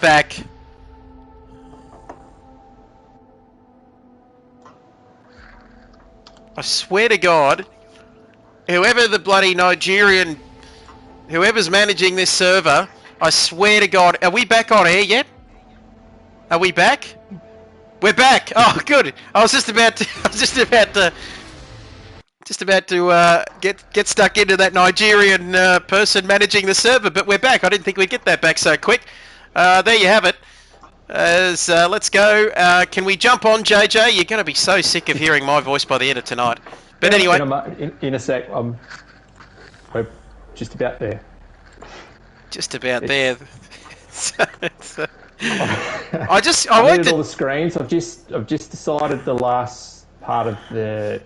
back. I swear to God, whoever the bloody Nigerian, whoever's managing this server, I swear to God, are we back on air yet? Are we back? We're back. Oh, good. I was just about to get stuck into that Nigerian person managing the server, but we're back. I didn't think we'd get that back so quick. There you have it. Let's go. Can we jump on, JJ? You're going to be so sick of hearing my voice by the end of tonight. But anyway, in a sec, we're just about there. Just about there. I looked at all the screens. I've just decided the last part of the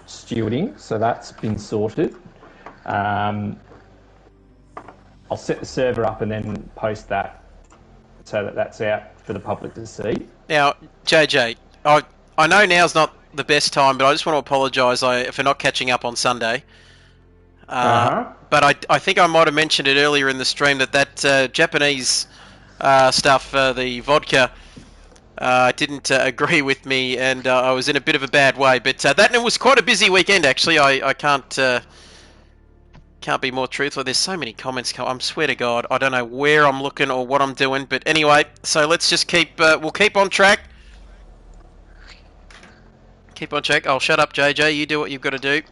stewarding, so that's been sorted. I'll set the server up and then post that so that that's out for the public to see. Now, JJ, I know now's not the best time, but I just want to apologise for not catching up on Sunday. But I think I might have mentioned it earlier in the stream that Japanese stuff, the vodka, didn't agree with me, and I was in a bit of a bad way. But that was quite a busy weekend, actually. I can't be more truthful. There's so many comments. I swear to God, I don't know where I'm looking or what I'm doing. But anyway, so let's just we'll keep on track. Keep on track. I'll shut up, JJ. You do what you've got to do.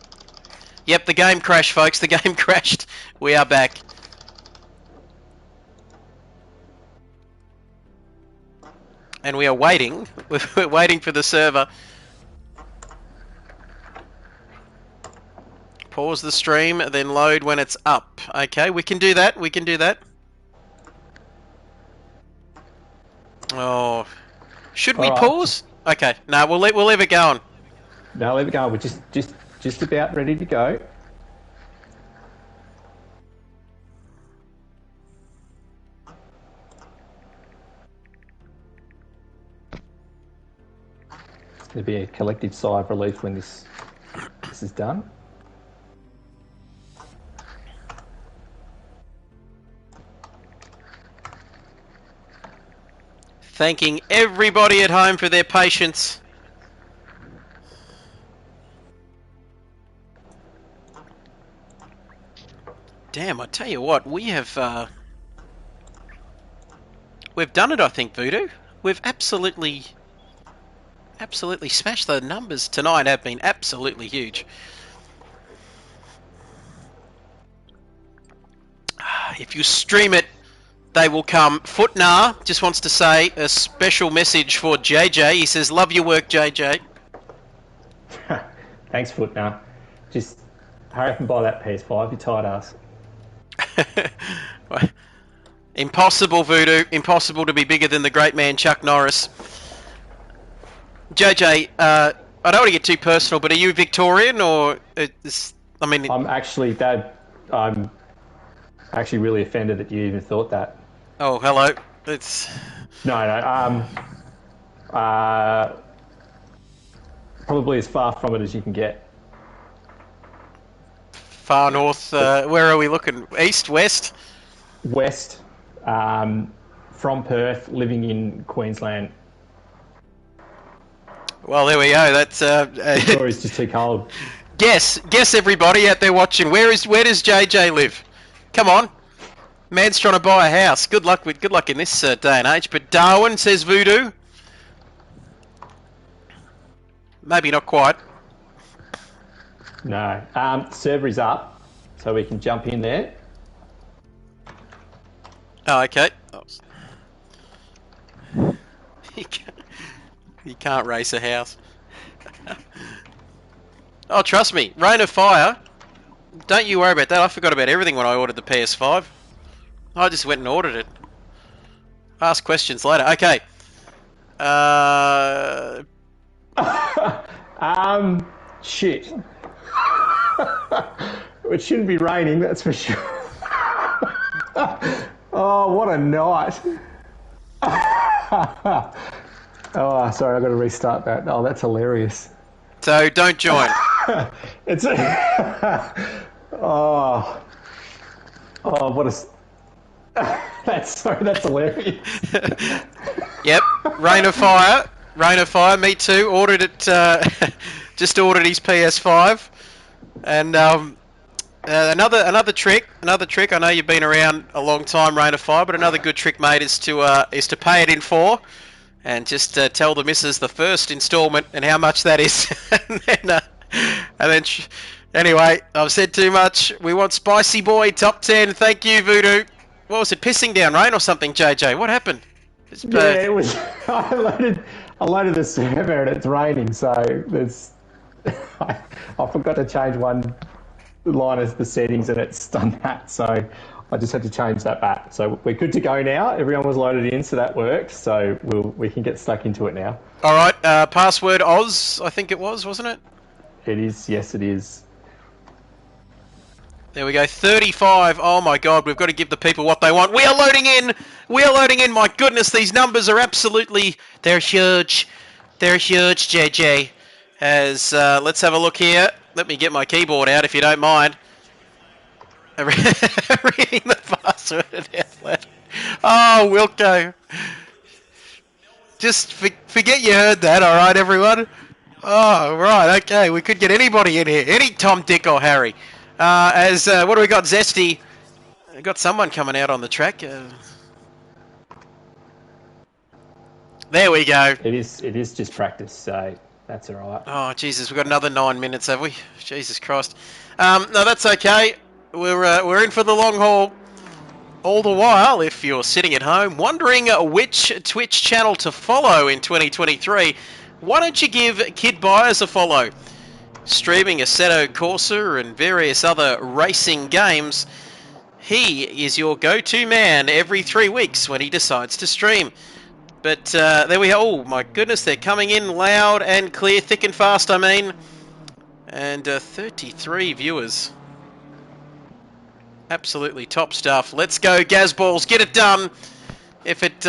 Yep, the game crashed, folks. The game crashed. We are back. And we are waiting. We're waiting for the server. Pause the stream, then load when it's up. Okay, we can do that. We can do that. Oh, should we pause? Okay, no, we'll leave it going. No, leave it going. We're just about ready to go. There'll be a collective sigh of relief when this is done. Thanking everybody at home for their patience. Damn, I tell you what, we've done it, I think, Voodoo. We've absolutely smashed. The numbers tonight have been absolutely huge. If you stream it, they will come. Footnar just wants to say a special message for JJ. He says, love your work, JJ. Thanks, Footnar. Just hurry up and buy that PS5, you tight ass. Impossible, Voodoo. Impossible to be bigger than the great man Chuck Norris. JJ, I don't want to get too personal, but are you Victorian or? I'm actually, Dad. I'm actually really offended that you even thought that. Oh, hello. It's no. Probably as far from it as you can get. Far north. Where are we looking? East, west? West. From Perth, living in Queensland. Well, there we go. That's Victoria's just too cold. Guess everybody out there watching. Where does JJ live? Come on, man's trying to buy a house. Good luck in this day and age. But Darwin says Voodoo. Maybe not quite. No. Server is up, so we can jump in there. Oh, okay. You can't race a house. Oh, trust me, Rain of Fire. Don't you worry about that. I forgot about everything when I ordered the PS5. I just went and ordered it. Ask questions later. Okay. Shit. It shouldn't be raining, that's for sure. Oh, what a night. Oh, sorry, I've got to restart that. Oh, that's hilarious. So don't join. It's what a That's hilarious. Yep, Rain of Fire. Rain of Fire, me too. Ordered it, just ordered his PS5. And another trick. I know you've been around a long time, Rain of Fire, but another good trick, mate, is to pay it in full, and just tell the missus the first instalment and how much that is, anyway, I've said too much. We want Spicy Boy top 10. Thank you, Voodoo. What was it? Pissing down rain or something, JJ? What happened? Yeah, it was. I loaded the server and it's raining, so there's. I forgot to change one line as the settings, and it's done that. So I just had to change that back. So we're good to go now. Everyone was loaded in, so that worked. So we can get stuck into it now. All right. Password Oz, I think it was, wasn't it? It is. Yes, it is. There we go, 35. Oh my God, we've got to give the people what they want. We are loading in. We are loading in. My goodness, these numbers are absolutely, they're huge. They're huge, JJ. Let's have a look here. Let me get my keyboard out if you don't mind. Reading the password out loud. Oh, Wilco. Just forget you heard that, all right, everyone? Oh, right, okay. We could get anybody in here. Any Tom, Dick, or Harry. What do we got? Zesty. We got someone coming out on the track. There we go. It is just practice, so that's all right. Oh, Jesus, we've got another 9 minutes, have we? Jesus Christ. No, that's okay. We're in for the long haul. All the while, if you're sitting at home wondering which Twitch channel to follow in 2023, why don't you give Kid Byers a follow? Streaming Assetto Corsa and various other racing games, he is your go-to man every 3 weeks when he decides to stream. But there we go. Oh my goodness, they're coming in loud and clear, thick and fast, I mean. And 33 viewers. Absolutely top stuff. Let's go, Gazballs, get it done. If it...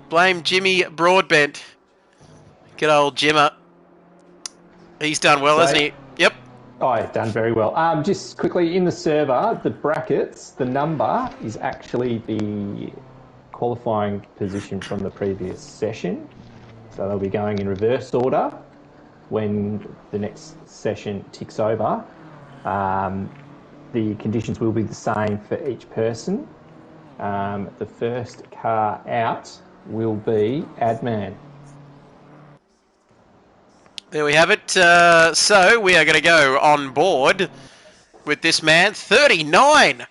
blame Jimmy Broadbent. Good old Jimmer. He's done well, hasn't he? Yep. Oh, he's done very well. Just quickly, in the server, the brackets, the number is actually the qualifying position from the previous session. So they'll be going in reverse order when the next session ticks over. The conditions will be the same for each person. The first car out will be Adman. There we have it. So we are going to go on board with this man. 39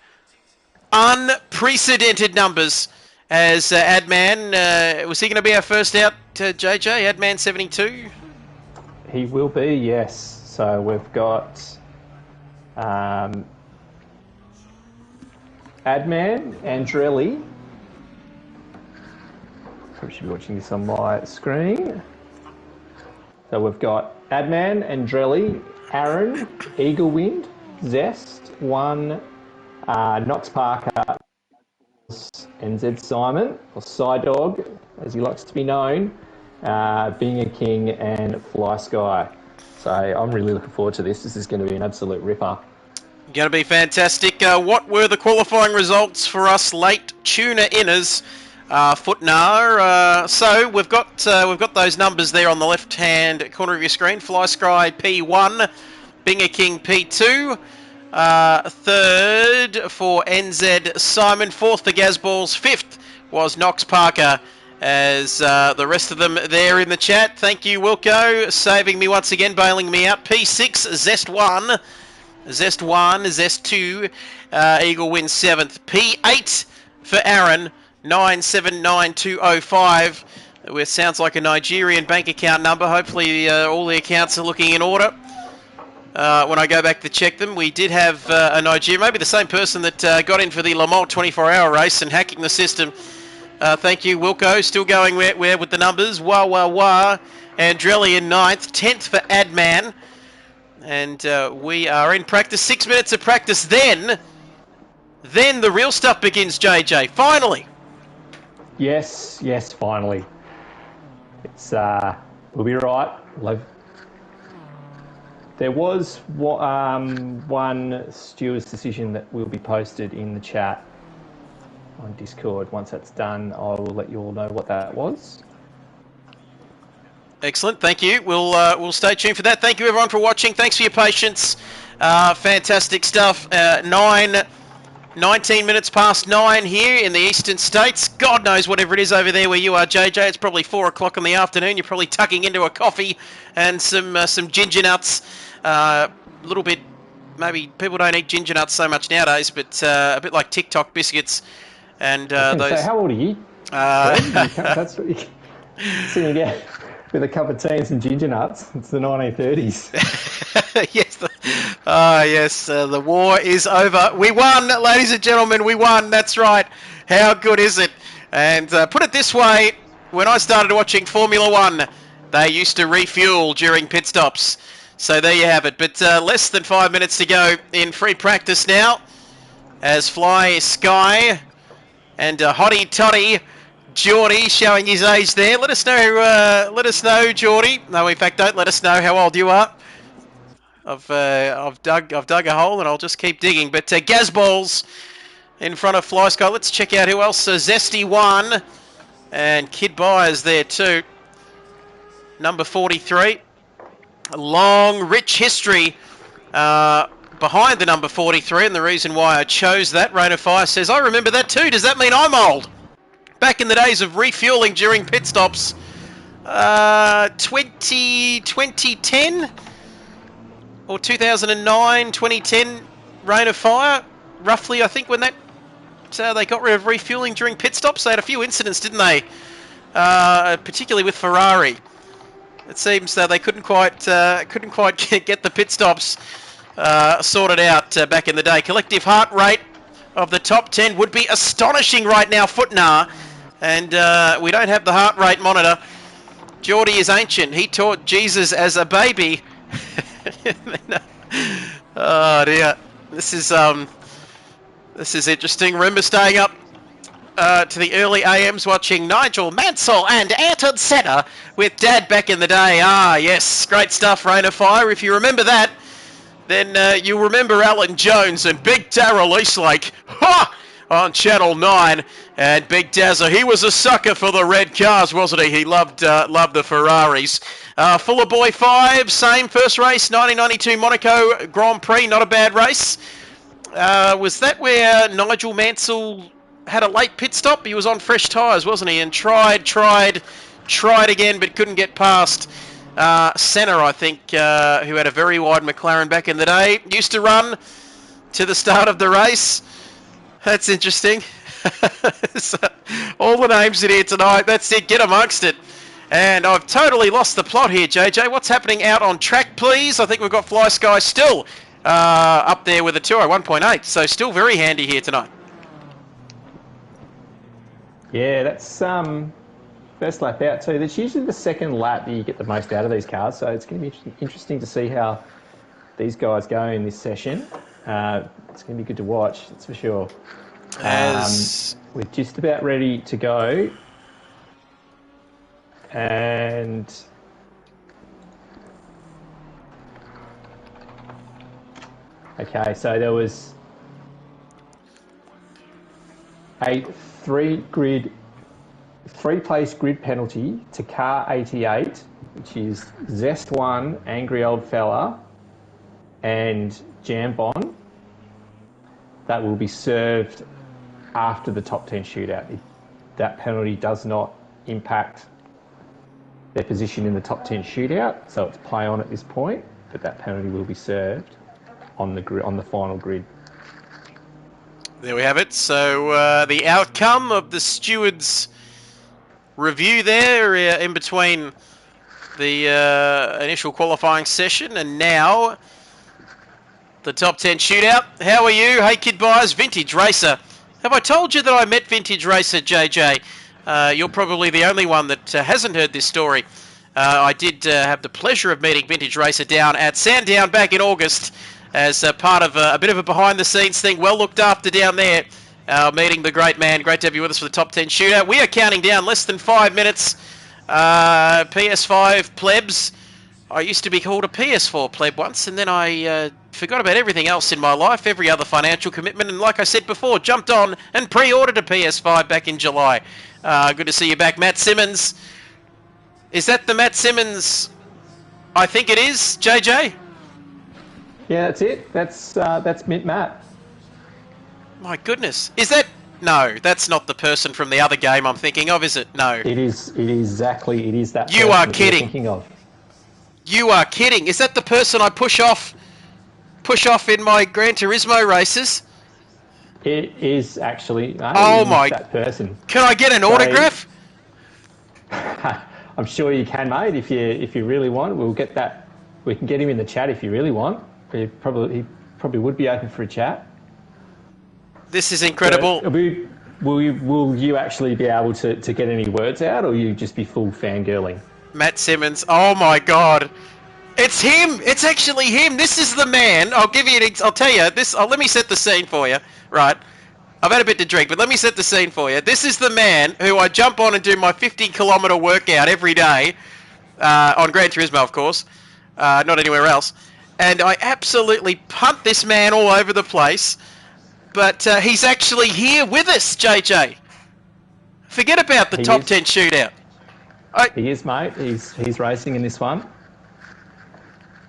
unprecedented numbers as Adman. Was he going to be our first out, JJ? Adman 72? He will be, yes. So we've got Adman, Andrelli. Probably should be watching this on my screen. So we've got Adman, Andrelli, Aaron, Eaglewind, Zest, Knox Parker, NZ Simon, or Psydog, as he likes to be known, Being a King, and Fly Sky. So I'm really looking forward to this. This is going to be an absolute ripper. Going to be fantastic. What were the qualifying results for us late tuner inners? Footnar. So we've got those numbers there on the left-hand corner of your screen. Fly Sky P1, Binger King P2, third for NZ Simon, fourth for Gazballs, fifth was Knox Parker. As the rest of them there in the chat. Thank you, Wilco, saving me once again, bailing me out. P6, Zest 1, Zest 1, Zest 2, Eagle wins 7th. P8 for Aaron, 979205. It sounds like a Nigerian bank account number. Hopefully all the accounts are looking in order. When I go back to check them, we did have a Nigerian, maybe the same person that got in for the Le Mans 24-hour race and hacking the system. Thank you, Wilco. Still going where with the numbers. Wah. Andrelli in 9th. 10th for Adman. And we are in practice. 6 minutes of practice. Then the real stuff begins, JJ. Finally. Yes, finally. It's we'll be right. There was one steward's decision that will be posted in the chat on Discord. Once that's done, I will let you all know what that was. Excellent, thank you. We'll stay tuned for that. Thank you everyone for watching. Thanks for your patience. Fantastic stuff. 19 minutes past 9 here in the eastern states. God knows whatever it is over there where you are, JJ. It's probably 4 o'clock in the afternoon. You're probably tucking into a coffee and some ginger nuts. A little bit, maybe people don't eat ginger nuts so much nowadays, but a bit like TikTok biscuits. And those. Say, how old are you? That's what you're sitting down with a cup of tea and some ginger nuts. It's the 1930s. Yes, the war is over. We won, ladies and gentlemen, we won. That's right. How good is it? And put it this way, when I started watching Formula One, they used to refuel during pit stops. So there you have it. But less than 5 minutes to go in free practice now, as Fly Sky and Hottie Toddy Geordie showing his age there. Let us know, Geordie. No, in fact, don't let us know how old you are. I've dug a hole and I'll just keep digging. But Gazballs in front of Fly Sky. Let's check out who else. Zesty 1 and Kid Byers there too. Number 43. A long, rich history behind the number 43, and the reason why I chose that, Rain of Fire says, I remember that too. Does that mean I'm old? Back in the days of refueling during pit stops, 2010 or 2009, 2010, Rain of Fire, roughly, I think, when that they got rid of refueling during pit stops. They had a few incidents, didn't they? Particularly with Ferrari. It seems they couldn't quite get the pit stops sorted out back in the day. Collective heart rate of the top 10 would be astonishing right now, Footnar, and we don't have the heart rate monitor. Geordie is ancient. He taught Jesus as a baby. Oh dear, this is interesting. Remember staying up to the early AMs watching Nigel Mansell and Ayrton Senna with Dad back in the day. Ah, yes, great stuff, Rain of Fire. If you remember that, then you'll remember Alan Jones and Big Darryl Eastlake on Channel 9. And Big Dazza, he was a sucker for the red cars, wasn't he? He loved the Ferraris. Fuller Boy 5, same first race, 1992 Monaco Grand Prix, not a bad race. Was that where Nigel Mansell had a late pit stop? He was on fresh tyres, wasn't he? And tried again, but couldn't get past Senna, I think, who had a very wide McLaren back in the day. Used to run to the start of the race. That's interesting. So, all the names in here tonight. That's it. Get amongst it. And I've totally lost the plot here, JJ. What's happening out on track, please? I think we've got Fly Sky still up there with a 201.8. So still very handy here tonight. Yeah, that's first lap out too. That's usually the second lap that you get the most out of these cars, so it's going to be interesting to see how these guys go in this session. It's going to be good to watch, that's for sure. We're just about ready to go. And okay, so there was a three-place grid penalty to car 88, which is Zest 1, Angry Old Fella, and Jambon. That will be served after the top 10 shootout. That penalty does not impact their position in the top 10 shootout, so it's play on at this point, but that penalty will be served on the final grid. There we have it. So the outcome of the stewards' review there in between the initial qualifying session and now the top 10 shootout. How are you? Hey, Kid Byers, Vintage Racer. Have I told you that I met Vintage Racer, JJ? You're probably the only one that hasn't heard this story. I did have the pleasure of meeting Vintage Racer down at Sandown back in August as part of a bit of a behind-the-scenes thing. Well looked after down there, meeting the great man. Great to have you with us for the top 10 shootout. We are counting down less than 5 minutes. PS5 plebs, I used to be called a PS4 pleb once, and then I forgot about everything else in my life, every other financial commitment, and like I said before, jumped on and pre-ordered a PS5 back in July. Good to see you back, Matt Simmons. Is that the Matt Simmons? I think it is, JJ. Yeah, that's it. That's Mint Matt. My goodness, is that? No, that's not the person from the other game I'm thinking of, is it? No. It is. It is exactly. It is that. You are person kidding. You're thinking of. You are kidding. Is that the person I push off in my Gran Turismo races? It is actually. No, Oh my! That person. Can I get an autograph? I'm sure you can, mate. If you really want, we'll get that. We can get him in the chat if you really want. He probably would be open for a chat. This is incredible. Will you actually be able to get any words out, or you just be full fangirling? Matt Simmons. Oh my God! It's him. It's actually him. This is the man. I'll give you. I'll tell you this. Let me set the scene for you. Right. I've had a bit to drink, but let me set the scene for you. This is the man who I jump on and do my 50-kilometre workout every day on Gran Turismo, of course, not anywhere else. And I absolutely punt this man all over the place. But he's actually here with us, JJ. Forget about the top 10 shootout. He is, mate. He's racing in this one.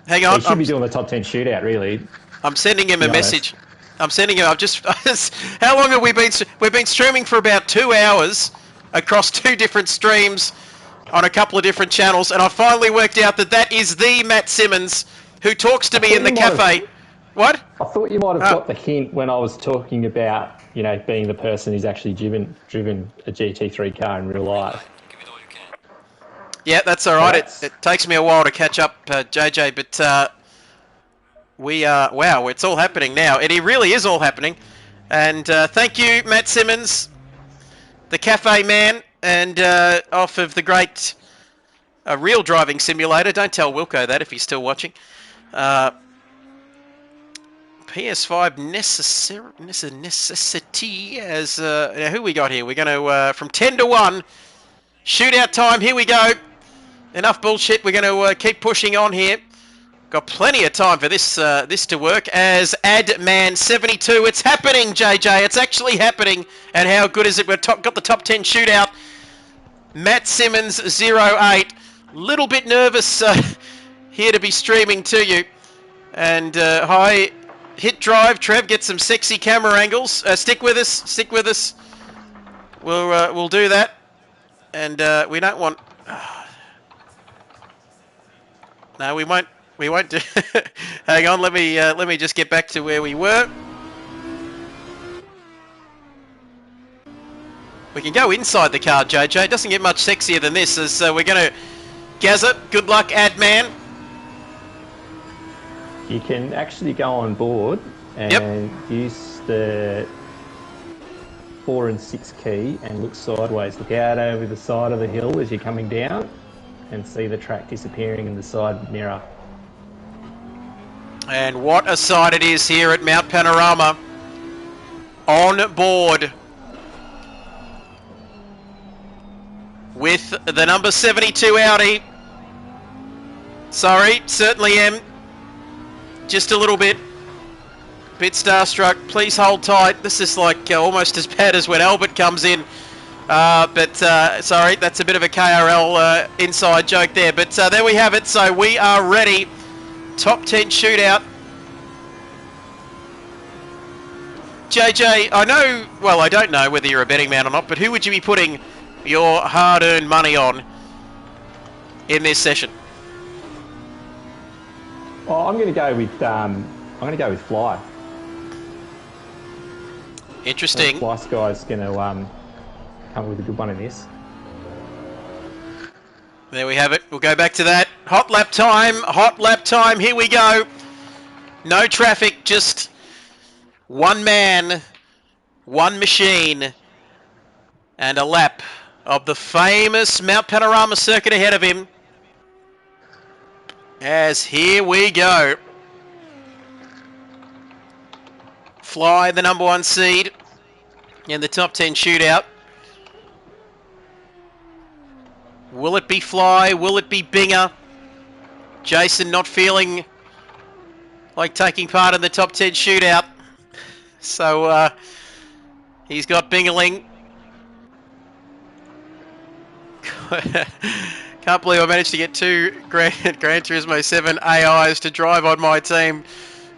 Hang on. He should be doing the top 10 shootout, really. I'm sending him a message. I'm sending him. How long have we been? We've been streaming for about 2 hours across 2 different streams on a couple of different channels, and I finally worked out that is the Matt Simmons who talks to me in the cafe. What? I thought you might have got the hint when I was talking about, being the person who's actually driven a GT3 car in real life. Yeah, that's all right. It takes me a while to catch up, JJ, but wow, it's all happening now. It really is all happening. And thank you, Matt Simmons, the cafe man, and off of the great real driving simulator. Don't tell Wilco that if he's still watching. PS5 necessity as who we got here? We're going to from 10 to 1 shootout time. Here we go. Enough bullshit. We're going to keep pushing on here. Got plenty of time for this to work. As Adman72, it's happening, JJ. It's actually happening. And how good is it? We've got the top 10 shootout. Matt Simmons 08. Little bit nervous here to be streaming to you. And hi. Hit drive, Trev. Get some sexy camera angles. Stick with us. Stick with us. We'll do that. And we don't want. No, we won't. We won't do. Hang on. Let me just get back to where we were. We can go inside the car, JJ. It doesn't get much sexier than this. As we're going to Gazza. Good luck, Adman. You can actually go on board and use the 4 and 6 key and look sideways. Look out over the side of the hill as you're coming down and see the track disappearing in the side mirror. And what a sight it is here at Mount Panorama. On board with the number 72 Audi. Sorry, certainly am. Just a little bit starstruck. Please hold tight. This is like almost as bad as when Albert comes in. But sorry, that's a bit of a KRL inside joke there. But there we have it. So we are ready. Top 10 shootout. JJ, I don't know whether you're a betting man or not, but who would you be putting your hard-earned money on in this session? Oh, I'm going to go with Fly. Interesting. Fly Sky's going to come with a good one in this. There we have it. We'll go back to that. Hot lap time. Hot lap time. Here we go. No traffic. Just one man, one machine, and a lap of the famous Mount Panorama circuit ahead of him. As here we go. Fly, the number 1 seed in the top 10 shootout. Will it be Fly? Will it be Binger? Jason not feeling like taking part in the top 10 shootout. So he's got Bingaling. Can't believe I managed to get 2 Gran Turismo 7 AIs to drive on my team.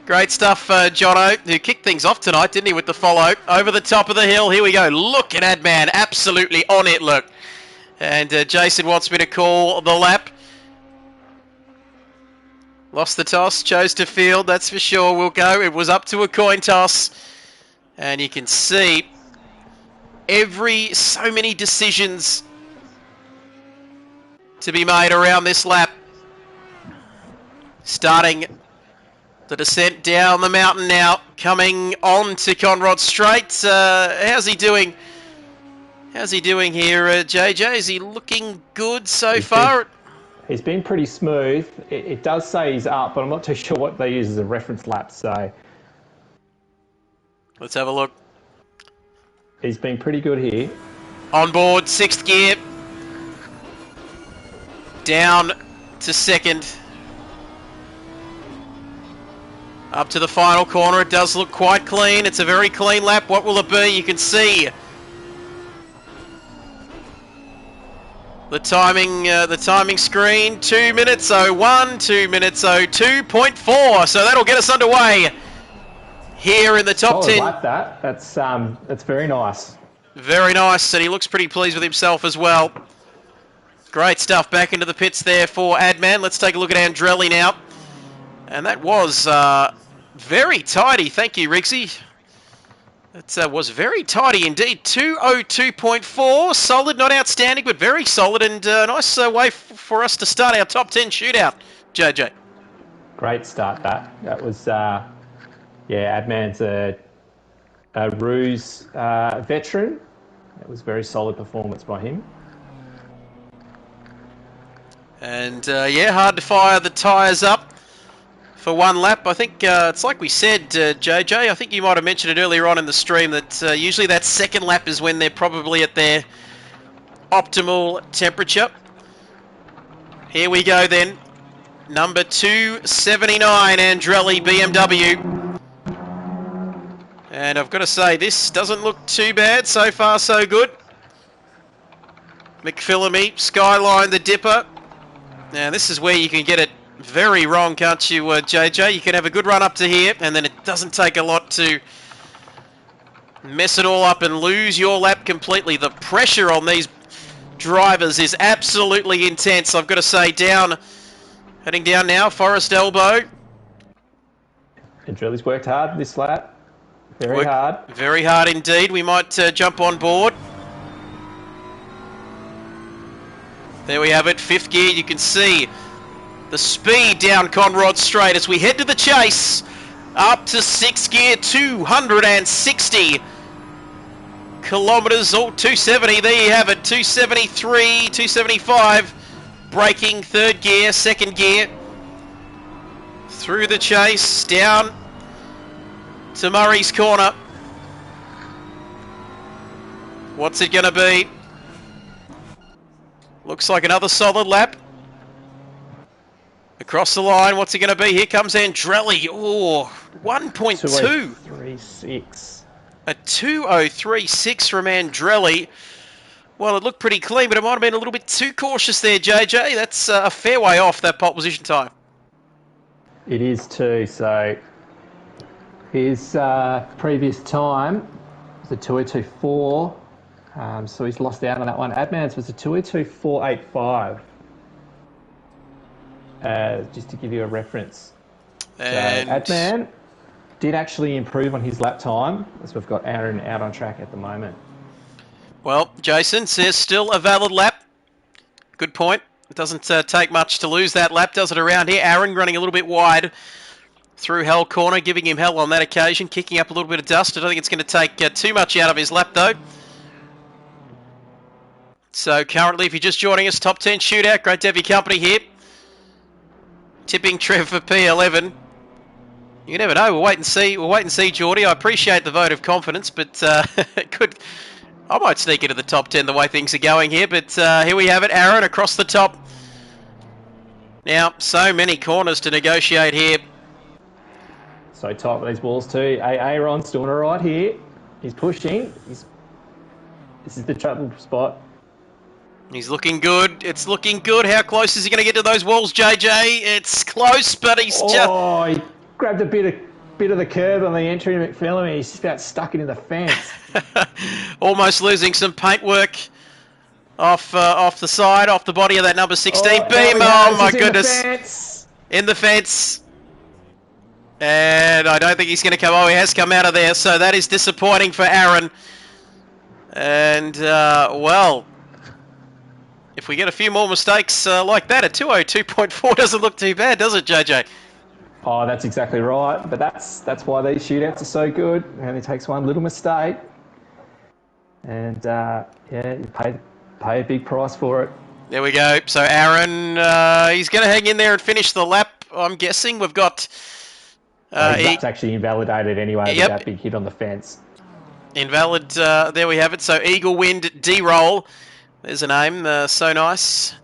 Great stuff, Jono, who kicked things off tonight, didn't he, with the follow. Over the top of the hill, here we go. Look at Adman, absolutely on it, look. And Jason wants me to call the lap. Lost the toss, chose to field, that's for sure. We'll go. It was up to a coin toss. And you can see so many decisions to be made around this lap. Starting the descent down the mountain now, coming on to Conrod Straight. How's he doing? How's he doing here, JJ? Is he looking good so far? He's been pretty smooth. It does say he's up, but I'm not too sure what they use as a reference lap, so... Let's have a look. He's been pretty good here. On board, 6th gear. Down to 2nd. Up to the final corner. It does look quite clean. It's a very clean lap. What will it be? You can see the timing screen. 2 minutes 01, 2 minutes 02.4. So that'll get us underway here in the top 10. I like that. That's very nice. Very nice, and he looks pretty pleased with himself as well. Great stuff. Back into the pits there for Adman. Let's take a look at Andrelli now. And that was very tidy. Thank you, Rixie. That was very tidy indeed. 2:02.4. Solid, not outstanding, but very solid, and a nice way for us to start our top 10 shootout, JJ. Great start, that. That was, yeah, Adman's a Ruse veteran. It was very solid performance by him. And, yeah, hard to fire the tyres up for one lap. I think it's like we said, JJ, I think you might have mentioned it earlier on in the stream that usually that second lap is when they're probably at their optimal temperature. Here we go then. Number 279, Andrelli, BMW. And I've got to say, this doesn't look too bad. So far, so good. McPhillamy, Skyline, the Dipper. Now, this is where you can get it very wrong, can't you, JJ? You can have a good run up to here, and then it doesn't take a lot to mess it all up and lose your lap completely. The pressure on these drivers is absolutely intense. I've got to say, heading down now, Forest Elbow. Andrelli's worked hard this lap. Very hard. Very hard indeed. We might jump on board. There we have it, 5th gear. You can see the speed down Conrod Straight as we head to the chase. Up to 6th gear, 260 kilometres, 270. There you have it, 273, 275. Braking, 3rd gear, 2nd gear. Through the chase, down to Murray's Corner. What's it going to be? Looks like another solid lap. Across the line, what's it going to be? Here comes Andrelli. Oh, 1.2. 2:03.6. A 2:03.6 from Andrelli. Well, it looked pretty clean, but it might have been a little bit too cautious there, JJ. That's a fair way off that pole position time. It is too. So his previous time was a 2:02.4. So he's lost out on that one. Adman's was a 2:02.485. Just to give you a reference. And so Adman did actually improve on his lap time, as we've got Aaron out on track at the moment. Well, Jason says still a valid lap. Good point. It doesn't take much to lose that lap, does it, around here? Aaron running a little bit wide through Hell Corner, giving him hell on that occasion, kicking up a little bit of dust. I don't think it's going to take too much out of his lap, though. So currently, if you're just joining us, top 10 shootout. Great to have your company here. Tipping Trev for P11. You never know. We'll wait and see. We'll wait and see, Geordie. I appreciate the vote of confidence, but I might sneak into the top 10 the way things are going here. But here we have it. Aaron across the top Now, so many corners to negotiate here. So tight with these balls too. Aaron's doing all right here. He's pushing. This is the trouble spot. He's looking good. It's looking good. How close is he going to get to those walls, JJ? It's close, but he's just... Oh, he grabbed a bit of the curb on the entry to McPhillamy. He's just about stuck it in the fence. Almost losing some paintwork off the side, off the body of that number 16 beam. Oh my goodness! In the fence. And I don't think he's going to come. Oh, he has come out of there. So that is disappointing for Aaron. And well, if we get a few more mistakes like that, a 202.4 doesn't look too bad, does it, JJ? Oh, that's exactly right. But that's why these shootouts are so good. It only takes one little mistake, and yeah, you pay a big price for it. There we go. So Aaron, he's going to hang in there and finish the lap. I'm guessing we've got. That's actually invalidated anyway. With that big hit on the fence. Invalid. There we have it. So Eagle Wind D-Roll. There's a name. So nice.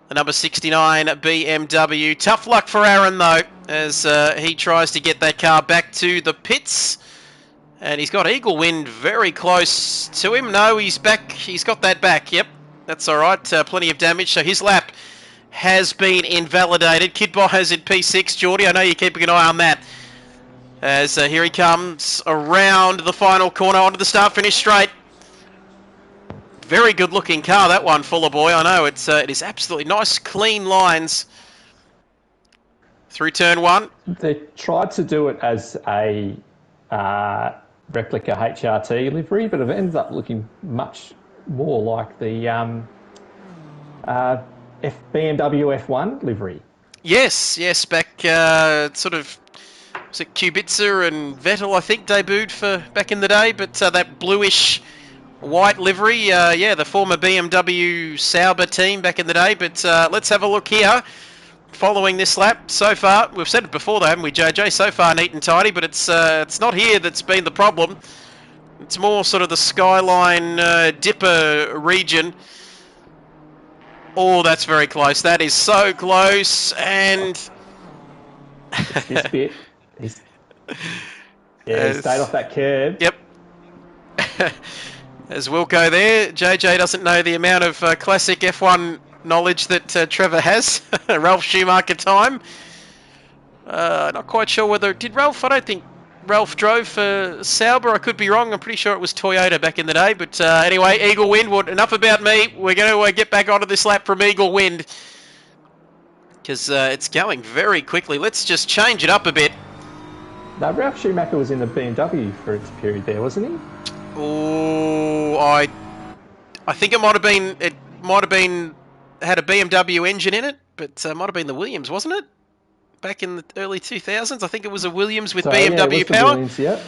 The number 69 BMW. Tough luck for Aaron, though, as he tries to get that car back to the pits. And he's got Eagle Wind very close to him. No, he's back. He's got that back. Yep, that's all right. Plenty of damage. So his lap has been invalidated. Kidbot has it P6. Geordie, I know you're keeping an eye on that. As here he comes around the final corner onto the start-finish straight. Very good-looking car, that one, Fuller Boy. I know it is absolutely nice, clean lines through turn one. They tried to do it as a replica HRT livery, but it ends up looking much more like the BMW F1 livery. Yes, back sort of. Was it Kubica and Vettel, I think, debuted for back in the day, but that bluish white livery, yeah, the former BMW Sauber team back in the day. But let's have a look here. Following this lap, so far, we've said it before though, haven't we, JJ? So far neat and tidy, but it's not here that's been the problem. It's more sort of the Skyline Dipper region. Oh, that's very close. That is so close, and... this bit. He stayed off that curb. Yep. As Wilco there, JJ doesn't know the amount of classic F1 knowledge that Trevor has. Ralph Schumacher time. Not quite sure whether... Did Ralph? I don't think Ralph drove for Sauber. I could be wrong. I'm pretty sure it was Toyota back in the day. But anyway, Eagle Wind. Well, enough about me. We're going to get back onto this lap from Eagle Wind, because it's going very quickly. Let's just change it up a bit. No, Ralph Schumacher was in the BMW for its period there, wasn't he? Oh, I think it might have been had a BMW engine in it, but it might have been the Williams, wasn't it? Back in the early 2000s, I think it was a Williams with BMW power. The Williams, yeah.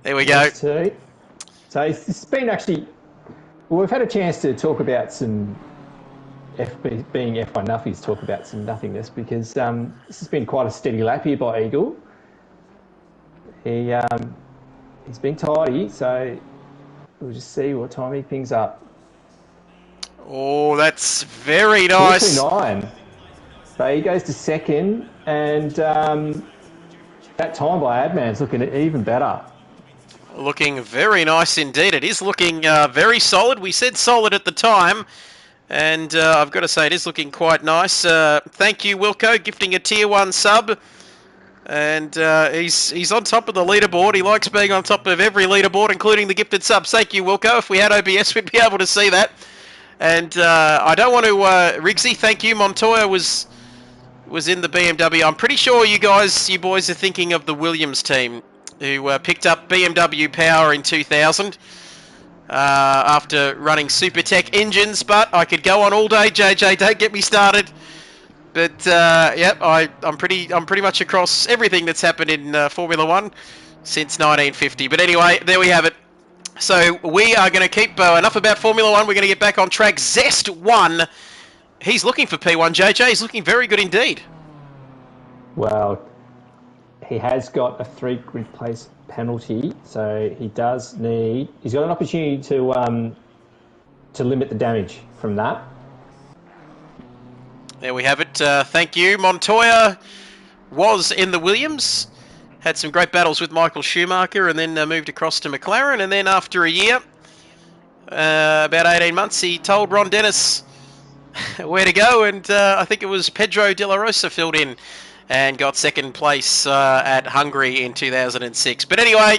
There we go. So it's been actually. Well, we've had a chance to talk about some being F1 nuffies, talk about some nothingness, because this has been quite a steady lap here by Eagle. He's been tidy, so we'll just see what time he pings up. Oh, that's very nice. 49. So he goes to second, and that time by Adman's looking even better. Looking very nice indeed. It is looking very solid. We said solid at the time, and I've got to say it is looking quite nice. Thank you, Wilco, gifting a tier 1 sub. And he's on top of the leaderboard. He likes being on top of every leaderboard, including the gifted subs. Thank you, Wilco. If we had OBS, we'd be able to see that. And I don't want to... Rigsy, thank you. Montoya was in the BMW. I'm pretty sure you boys are thinking of the Williams team, who picked up BMW power in 2000 after running Supertech engines. But I could go on all day, JJ. Don't get me started. But yep, I'm pretty much across everything that's happened in Formula One since 1950. But anyway, there we have it. So we are going to keep enough about Formula One. We're going to get back on track. Zest 1. He's looking for P1, JJ. He's looking very good indeed. Well, he has got a 3 grid place penalty, so he does need... He's got an opportunity to limit the damage from that. There we have it. Thank you. Montoya was in the Williams. Had some great battles with Michael Schumacher and then moved across to McLaren. And then after a year, about 18 months, he told Ron Dennis where to go. And I think it was Pedro De La Rosa filled in and got second place at Hungary in 2006. But anyway,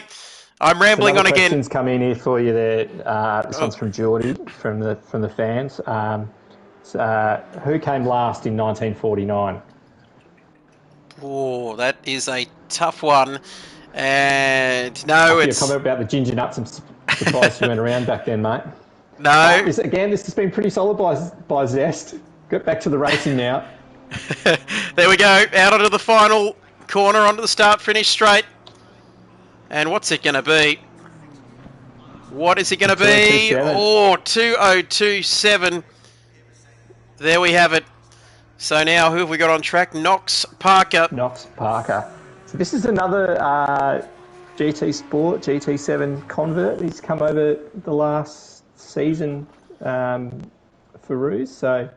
I'm rambling on again. Questions come in here for you there. This one's from Geordie, from the fans. Who came last in 1949? Oh, that is a tough one. And no, it's... Your comment about the ginger nuts, I'm surprised you went around back then, mate. No. This has been pretty solid by Zest. Get back to the racing now. There we go. Out onto the final corner, onto the start-finish straight. And what's it going to be? What is it going to be? Oh, 2027. There we have it. So now, who have we got on track? Knox Parker. So this is another GT Sport, GT7 convert. He's come over the last season for Roos. So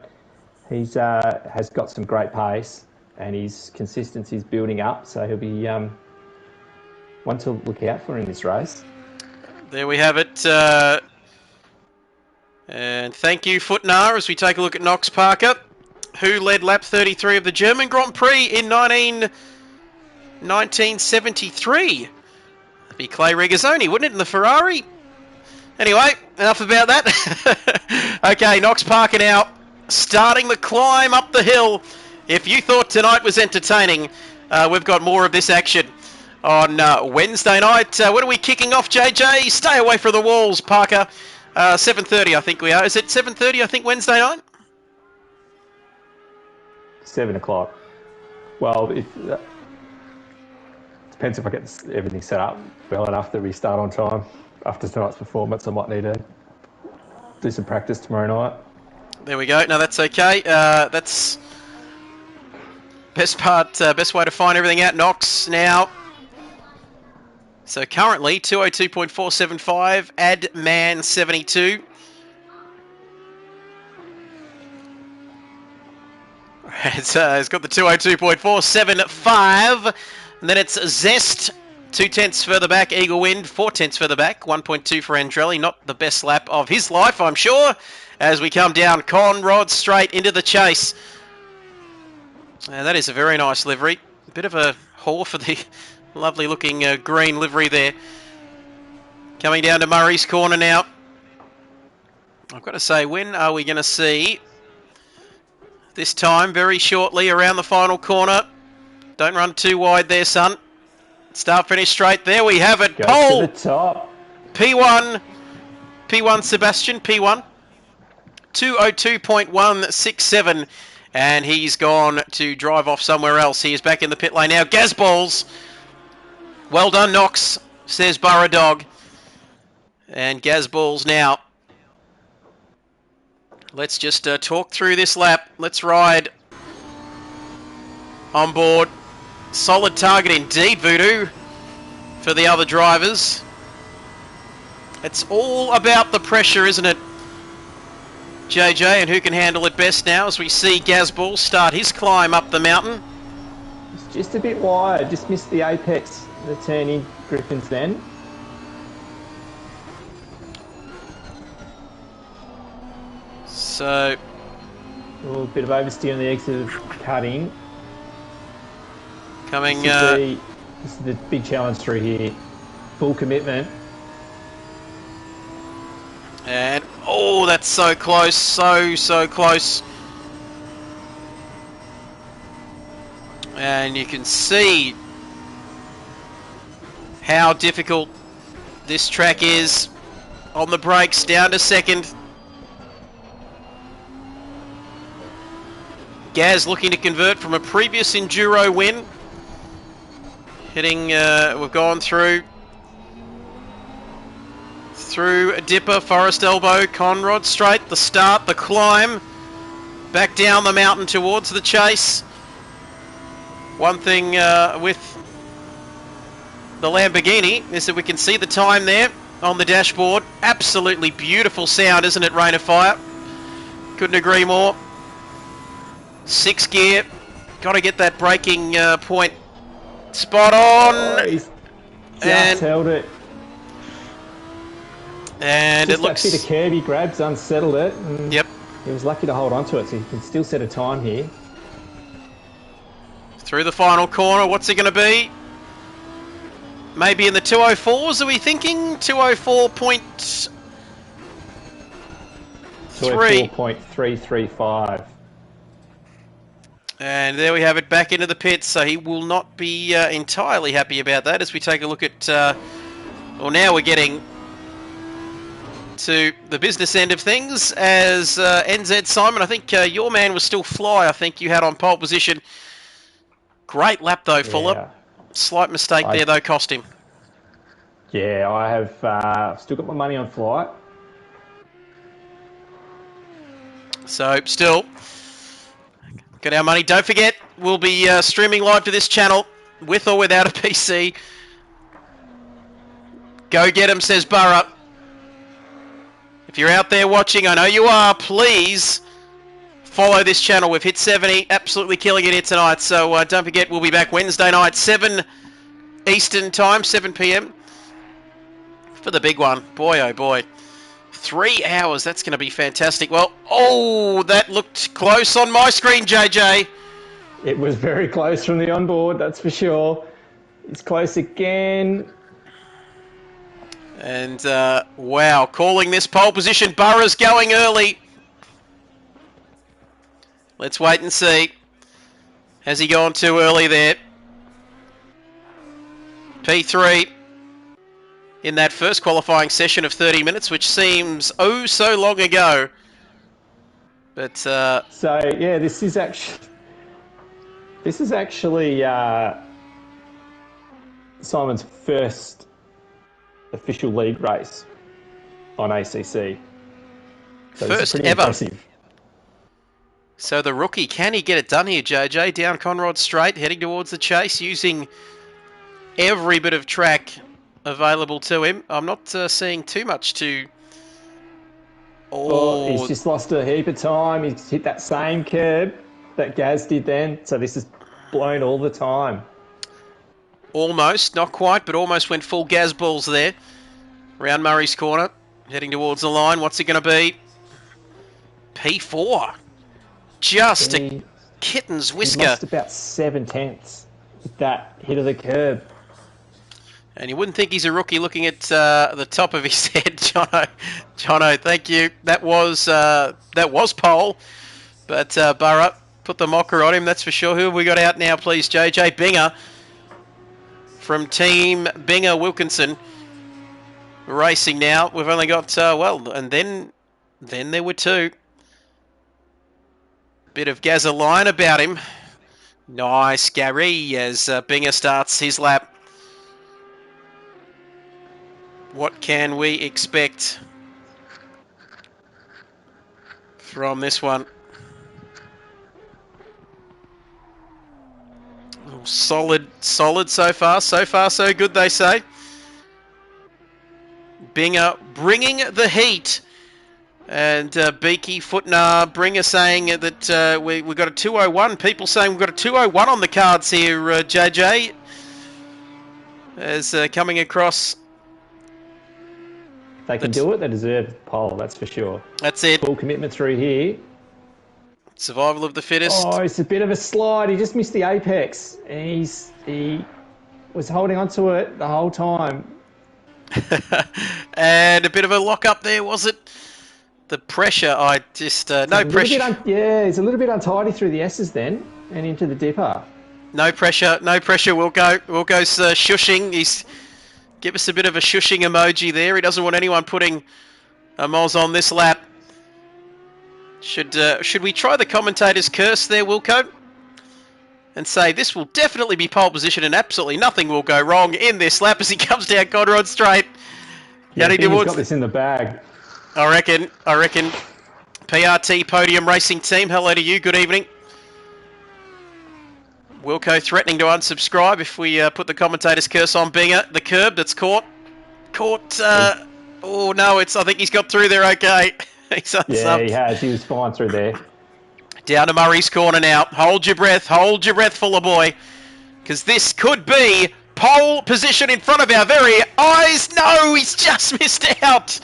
he's has got some great pace and his consistency is building up. So he'll be one to look out for in this race. There we have it. And thank you, Footnar, as we take a look at Knox Parker, who led lap 33 of the German Grand Prix in 1973. That'd be Clay Regazzoni, wouldn't it, in the Ferrari? Anyway, enough about that. Okay, Knox Parker now starting the climb up the hill. If you thought tonight was entertaining, we've got more of this action on Wednesday night. When are we kicking off, JJ? Stay away from the walls, Parker. 7:30, I think we are. Is it 7:30, I think, Wednesday night? 7 o'clock. Well, it depends if I get everything set up well enough that we start on time. After tonight's performance, I might need to do some practice tomorrow night. There we go. No, that's okay. That's best way to find everything out. Knox now. So currently 202.475, Adman 72. It's got the 202.475, and then it's Zest 2/10 further back, Eagle Wind 4/10 further back, 1.2 for Andrelli. Not the best lap of his life, I'm sure, as we come down Conrod straight into the chase. And that is a very nice livery. A bit of a haul for the lovely looking green livery there. Coming down to Murray's Corner now. I've got to say, when are we going to see this time? Very shortly around the final corner. Don't run too wide there, son. Start finish straight. There we have it. Go Pole. to the top. P1 Sebastian, P1. 202.167. And he's gone to drive off somewhere else. He is back in the pit lane now. Gazballs. Well done, Knox, says Burra Dog. And Gazballs now. Let's just talk through this lap. Let's ride on board. Solid target indeed, Voodoo, for the other drivers. It's all about the pressure, isn't it, JJ, and who can handle it best now as we see Gazball start his climb up the mountain. It's just a bit wide, just missed the apex, the turning Griffin's then. So, a little bit of oversteer on the exit of cutting. Coming. This is the big challenge through here. Full commitment. And oh, that's so close, so close. And you can see how difficult this track is. On the brakes, down to second. Gaz looking to convert from a previous Enduro win. Hitting, we've gone through Dipper, Forest Elbow, Conrod straight, the start, the climb, back down the mountain towards the chase. One thing with the Lamborghini is that we can see the time there on the dashboard. Absolutely beautiful sound, isn't it, Rain of Fire? Couldn't agree more. 6th gear. Got to get that braking point spot on. Oh, he's and held it. And just it looks... that bit of curve he grabs, unsettled it. And yep. He was lucky to hold on to it, so he can still set a time here. Through the final corner, what's it going to be? Maybe in the 204s, are we thinking? 204.335. And there we have it, back into the pits, so he will not be entirely happy about that as we take a look at... well, now we're getting to the business end of things as NZ Simon, I think your man was still Fly, I think you had on pole position. Great lap though, Fuller. Slight mistake there though, cost him. Yeah, I have still got my money on Fly. So, still, got our money. Don't forget, we'll be streaming live to this channel, with or without a PC. Go get him, says Burra. If you're out there watching, I know you are, please follow this channel. We've hit 70, absolutely killing it here tonight. So don't forget, we'll be back Wednesday night, 7 Eastern time, 7 p.m. for the big one. Boy, oh boy. 3 hours, that's going to be fantastic. Well, oh, that looked close on my screen, JJ. It was very close from the onboard, that's for sure. It's close again. And, wow, calling this pole position. Burra's going early. Let's wait and see. Has he gone too early there? P3 in that first qualifying session of 30 minutes, which seems oh so long ago. But, So, yeah, this is actually Simon's first official league race on ACC. So first ever. Impressive. So the rookie, can he get it done here, JJ? Down Conrod Straight, heading towards the chase, using every bit of track available to him. I'm not seeing too much to... Oh, he's just lost a heap of time. He's hit that same curb that Gaz did then. So this is blown all the time. Almost, not quite, but almost went full Gaz balls there. Round Murray's corner, heading towards the line. What's it going to be? P4. Just a kitten's whisker. He lost about 7/10 with that hit of the curb. And you wouldn't think he's a rookie looking at the top of his head, Jono. Jono, thank you. That was pole, but Burra put the mocker on him, that's for sure. Who have we got out now, please, JJ? Binger from Team Binger Wilkinson racing now. We've only got, well, and then there were two. Bit of gasoline about him. Nice, Gary, as Binger starts his lap. What can we expect from this one? Solid so far. So far, so good, they say. Binger bringing the heat. And Beaky, Footnar, Bringer saying that we've got a 201. People saying we've got a 201 on the cards here, JJ. As coming across. They can do it, they deserve pole, that's for sure. That's it. Full commitment through here. Survival of the fittest. Oh, it's a bit of a slide. He just missed the apex. And he was holding onto it the whole time. And a bit of a lock up there, was it? The pressure, I just... no pressure. Yeah, he's a little bit untidy through the S's then, and into the dipper. No pressure, We'll go shushing. He's... Give us a bit of a shushing emoji there. He doesn't want anyone putting a moz on this lap. Should we try the commentator's curse there, Wilco? And say this will definitely be pole position and absolutely nothing will go wrong in this lap as he comes down Conrod Straight. Yeah, I think he's got this in the bag. I reckon. PRT Podium Racing Team, hello to you. Good evening. Wilco threatening to unsubscribe if we put the commentator's curse on Binger. The curb that's caught. Oh no, I think he's got through there okay. Yeah, he has. He was fine through there. Down to Murray's corner now. Hold your breath, fuller boy. Because this could be pole position in front of our very eyes. No, he's just missed out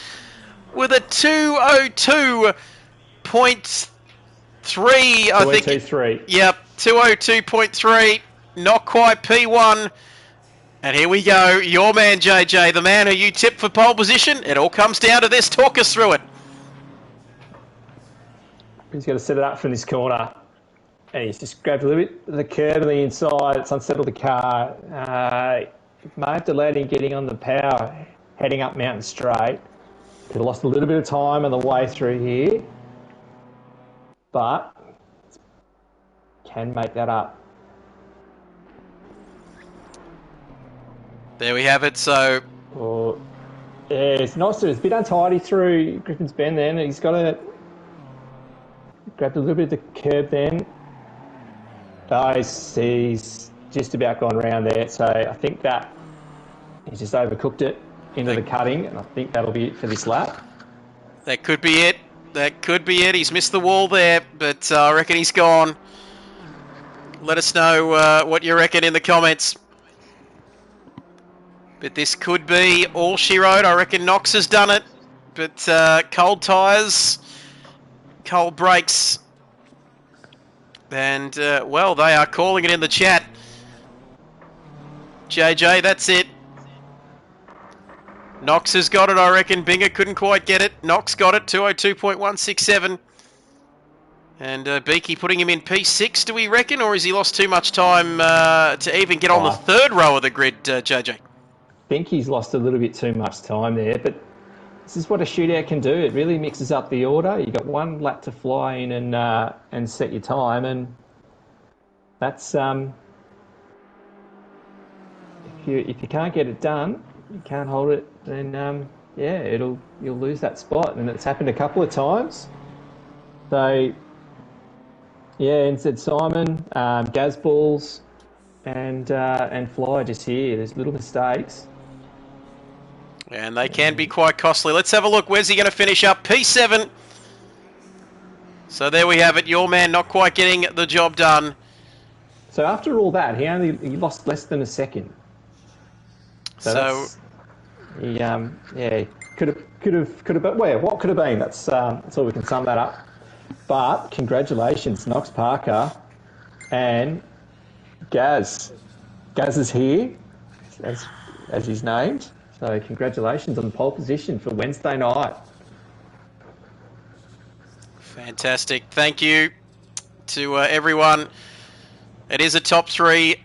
with a 202.3, I think. 202.3. Yep, 202.3. Not quite P1. And here we go. Your man, JJ, the man who you tipped for pole position. It all comes down to this. Talk us through it. He's got to set it up from this corner. And he's just grabbed a little bit of the curb on the inside. It's unsettled the car. May have delayed him getting on the power, heading up Mountain Straight. Could have lost a little bit of time on the way through here. But can make that up. There we have it. So, yeah, it's nice. It's a bit untidy through Griffin's Bend then. He's got to grab a little bit of the curb then. He's just about gone round there. So I think that he's just overcooked it into the cutting, and I think that'll be it for this lap. That could be it. He's missed the wall there, but I reckon he's gone. Let us know what you reckon in the comments. But this could be all she wrote. I reckon Knox has done it. But cold tyres, cold brakes. And, well, they are calling it in the chat. JJ, that's it. Knox has got it, I reckon. Binger couldn't quite get it. Knox got it, 202.167. And Beaky putting him in P6, do we reckon? Or has he lost too much time to even get on the third row of the grid, JJ? I think he's lost a little bit too much time there, but this is what a shootout can do. It really mixes up the order. You've got one lap to fly in and set your time, and that's if you can't get it done, you can't hold it, then yeah, you'll lose that spot, and it's happened a couple of times. So yeah, NZ Simon, Gazballs, and Fly just here. There's little mistakes. And they can be quite costly. Let's have a look. Where's he going to finish up? P7. So there we have it. Your man not quite getting the job done. So after all that, he lost less than a second. So he could have. Well, what could have been? That's all we can sum that up. But congratulations, Knox Parker and Gaz. Gaz is here, as he's named. So congratulations on the pole position for Wednesday night. Fantastic. Thank you to everyone. It is a top three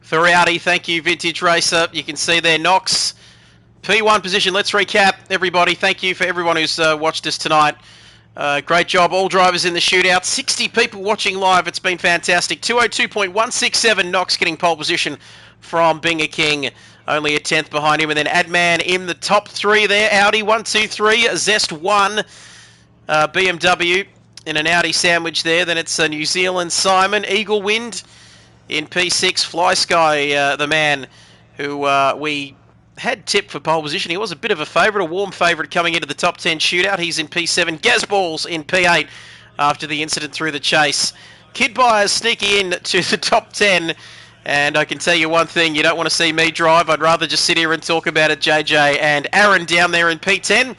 for Rowdy. Thank you, Vintage Racer. You can see there, Knox. P1 position. Let's recap, everybody. Thank you for everyone who's watched us tonight. Great job, all drivers in the shootout. 60 people watching live. It's been fantastic. 202.167. Knox getting pole position from Binger King. Only a 10th behind him. And then Adman in the top three there. Audi 1, 2, 3. Zest 1. BMW in an Audi sandwich there. Then it's New Zealand Simon. Eagle Wind in P6. Fly Sky, the man who we had tipped for pole position. He was a bit of a favourite, a warm favourite coming into the top 10 shootout. He's in P7. Gazballs in P8 after the incident through the chase. Kid Buyers sneaking in to the top 10. And I can tell you one thing, you don't want to see me drive. I'd rather just sit here and talk about it, JJ. And Aaron down there in P10.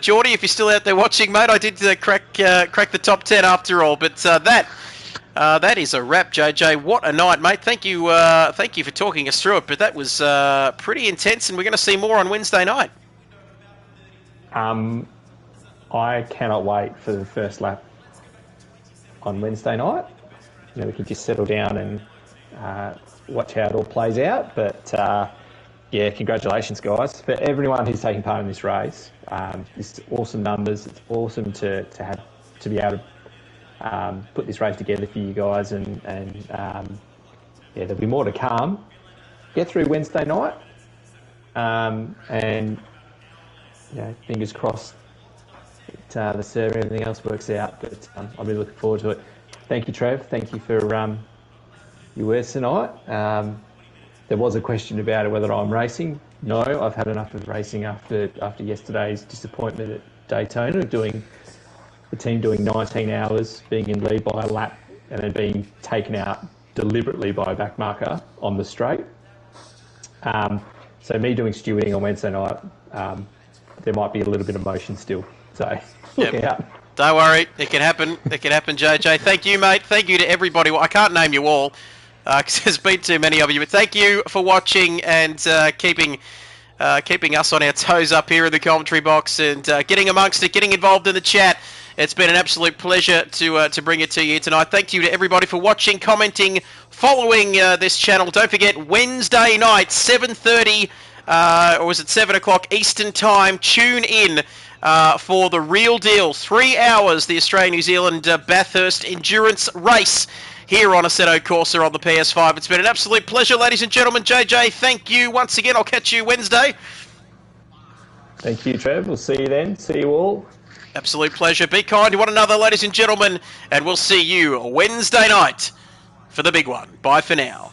Geordie, if you're still out there watching, mate, I did crack the top 10 after all. But that is a wrap, JJ. What a night, mate. Thank you for talking us through it. But that was pretty intense, and we're going to see more on Wednesday night. I cannot wait for the first lap on Wednesday night. You know, we can just settle down and watch how it all plays out. But yeah, congratulations, guys, for everyone who's taking part in this race. It's awesome numbers. It's awesome to be able to put this race together for you guys, and yeah, there'll be more to come. Get through Wednesday night, and you know, fingers crossed that the server and everything else works out. But I'm really looking forward to it. Thank you, Trev. Thank you for your words tonight. There was a question about whether I'm racing. No, I've had enough of racing after yesterday's disappointment at Daytona, doing the team doing 19 hours, being in lead by a lap, and then being taken out deliberately by a backmarker on the straight. So me doing stewarding on Wednesday night, there might be a little bit of motion still. So look out. Don't worry, it can happen. It can happen, JJ. Thank you, mate. Thank you to everybody. Well, I can't name you all because there's been too many of you. But thank you for watching and keeping us on our toes up here in the commentary box and getting amongst it, getting involved in the chat. It's been an absolute pleasure to bring it to you tonight. Thank you to everybody for watching, commenting, following this channel. Don't forget, Wednesday night, 7:30, or was it 7 o'clock Eastern Time? Tune in for the real deal. 3 hours, the Australia-New Zealand Bathurst endurance race here on Assetto Corsa on the PS5. It's been an absolute pleasure, ladies and gentlemen. JJ, thank you once again. I'll catch you Wednesday. Thank you, Trev. We'll see you then. See you all. Absolute pleasure. Be kind to one another, ladies and gentlemen, and we'll see you Wednesday night for the big one. Bye for now.